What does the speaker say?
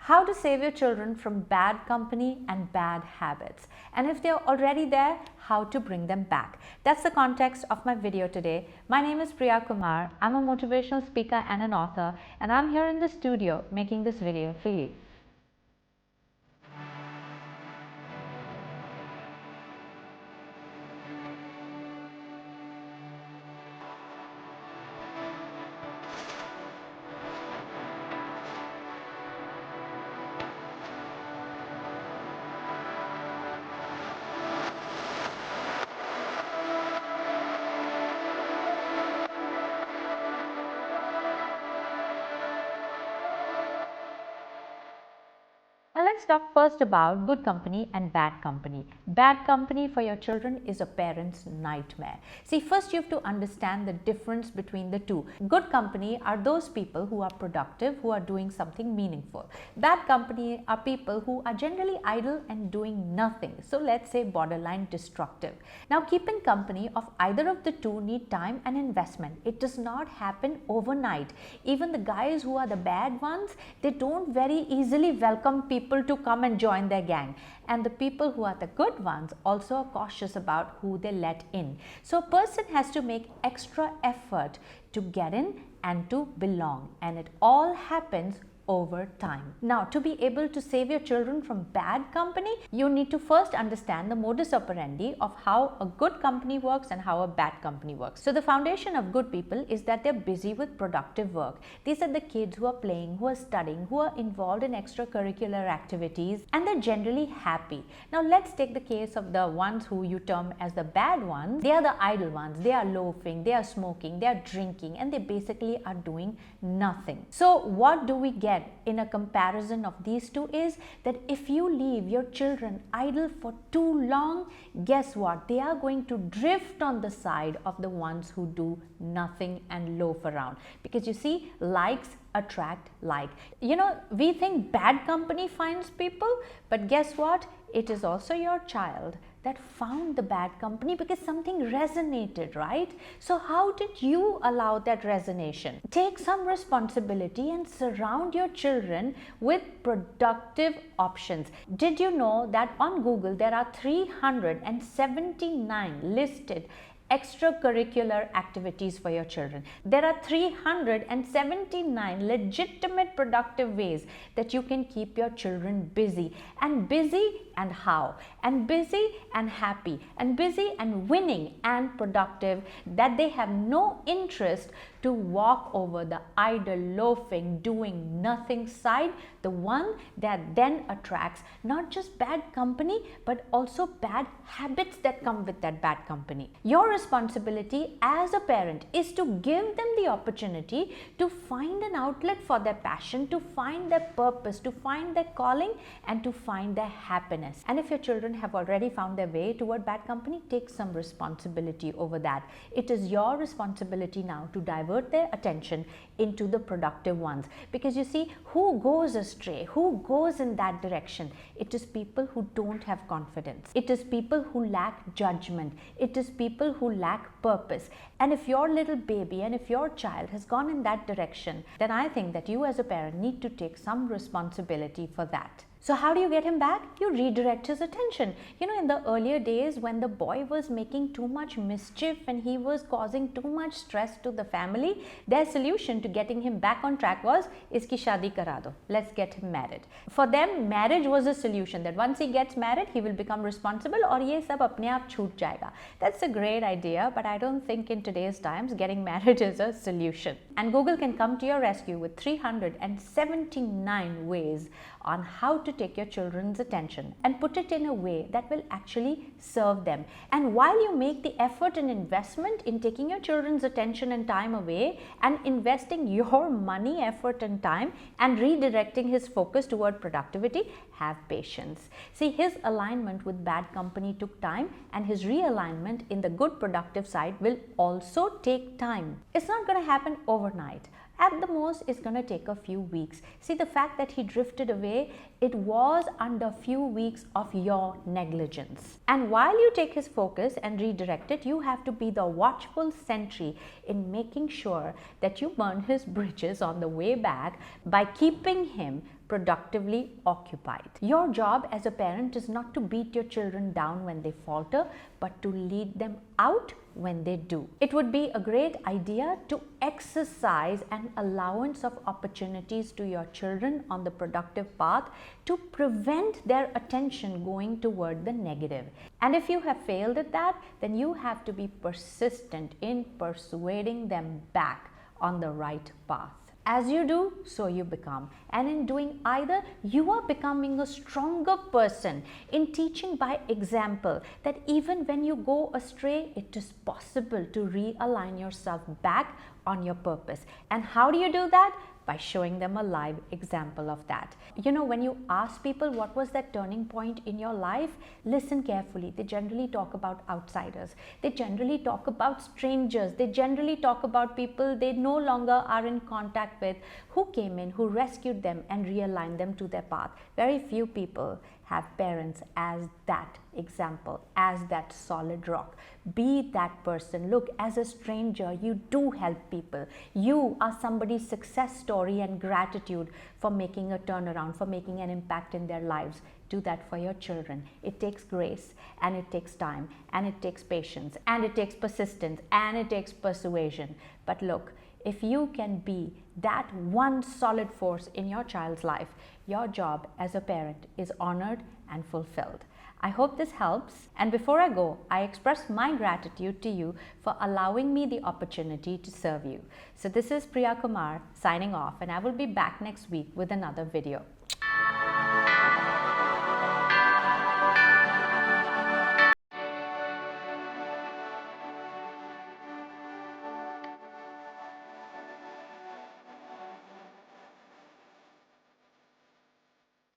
How to save your children from bad company and bad habits. And if they're already there, how to bring them back. That's the context of my video today. My name is Priya Kumar. I'm a motivational speaker and an author, and I'm here in the studio making this video for you. Now let's talk first about good company and bad company. Bad company for your children is a parent's nightmare. See, first you have to understand the difference between the two. Good company are those people who are productive, who are doing something meaningful. Bad company are people who are generally idle and doing nothing. So let's say borderline destructive. Now keeping company of either of the two need time and investment. It does not happen overnight. Even the guys who are the bad ones, they don't very easily welcome people to come and join their gang, and the people who are the good ones also are cautious about who they let in. So a person has to make extra effort to get in and to belong, and it all happens over time. Now, to be able to save your children from bad company, you need to first understand the modus operandi of how a good company works and how a bad company works. So the foundation of good people is that they're busy with productive work. These are the kids who are playing, who are studying, who are involved in extracurricular activities, and they're generally happy. Now let's take the case of the ones who you term as the bad ones. They are the idle ones. They are loafing, they are smoking, they are drinking, and they basically are doing nothing. So what do we get in a comparison of these two is that if you leave your children idle for too long, guess what? They are going to drift on the side of the ones who do nothing and loaf around. Because you see, likes attract like. You know, we think bad company finds people, but guess what? It is also your child that found the bad company because something resonated, right? So how did you allow that resonation? Take some responsibility and surround your children with productive options. Did you know that on Google there are 379 listed extracurricular activities for your children? There are 379 legitimate productive ways that you can keep your children busy. And busy and how? And busy and happy, and busy and winning and productive, that they have no interest to walk over the idle, loafing, doing nothing side, the one that then attracts not just bad company but also bad habits that come with that bad company. Your responsibility as a parent is to give them the opportunity to find an outlet for their passion, to find their purpose, to find their calling, and to find their happiness. And if your children have already found their way toward bad company, take some responsibility over that. It is your responsibility now to divert their attention into the productive ones. Because you see, who goes astray, who goes in that direction? It is people who don't have confidence. It is people who lack judgment. It is people who lack purpose. And if your little baby and if your child has gone in that direction, then I think that you as a parent need to take some responsibility for that. So how do you get him back? You redirect his attention. You know, in the earlier days when the boy was making too much mischief and he was causing too much stress to the family, their solution to getting him back on track was, iski shadi kara do. Let's get him married. For them, marriage was a solution, that once he gets married, he will become responsible aur ye sab apne aap chhoot jayega. That's a great idea, but I don't think in today's times getting married is a solution. And Google can come to your rescue with 379 ways on how to take your children's attention and put it in a way that will actually serve them. And while you make the effort and investment in taking your children's attention and time away and investing your money, effort and time and redirecting his focus toward productivity, have patience. See, his alignment with bad company took time, and his realignment in the good productive side will also take time. It's not going to happen overnight. At the most, it's going to take a few weeks. See, the fact that he drifted away, it was under few weeks of your negligence. And while you take his focus and redirect it, you have to be the watchful sentry in making sure that you burn his bridges on the way back by keeping him productively occupied. Your job as a parent is not to beat your children down when they falter, but to lead them out when they do. It would be a great idea to exercise an allowance of opportunities to your children on the productive path to prevent their attention going toward the negative. And if you have failed at that, then you have to be persistent in persuading them back on the right path. As you do, so you become. And in doing either, you are becoming a stronger person in teaching by example that even when you go astray, it is possible to realign yourself back on your purpose. And how do you do that? By showing them a live example of that. You know, when you ask people what was that turning point in your life, listen carefully. They generally talk about outsiders. They generally talk about strangers. They generally talk about people they no longer are in contact with, who came in, who rescued them and realigned them to their path. Very few people have parents as that example, as that solid rock. Be that person. Look, as a stranger, you do help people. You are somebody's success story and gratitude for making a turnaround, for making an impact in their lives. Do that for your children. It takes grace, and it takes time, and it takes patience, and it takes persistence, and it takes persuasion. But look, if you can be that one solid force in your child's life, your job as a parent is honored and fulfilled. I hope this helps. And before I go, I express my gratitude to you for allowing me the opportunity to serve you. So this is Priya Kumar signing off, and I will be back next week with another video.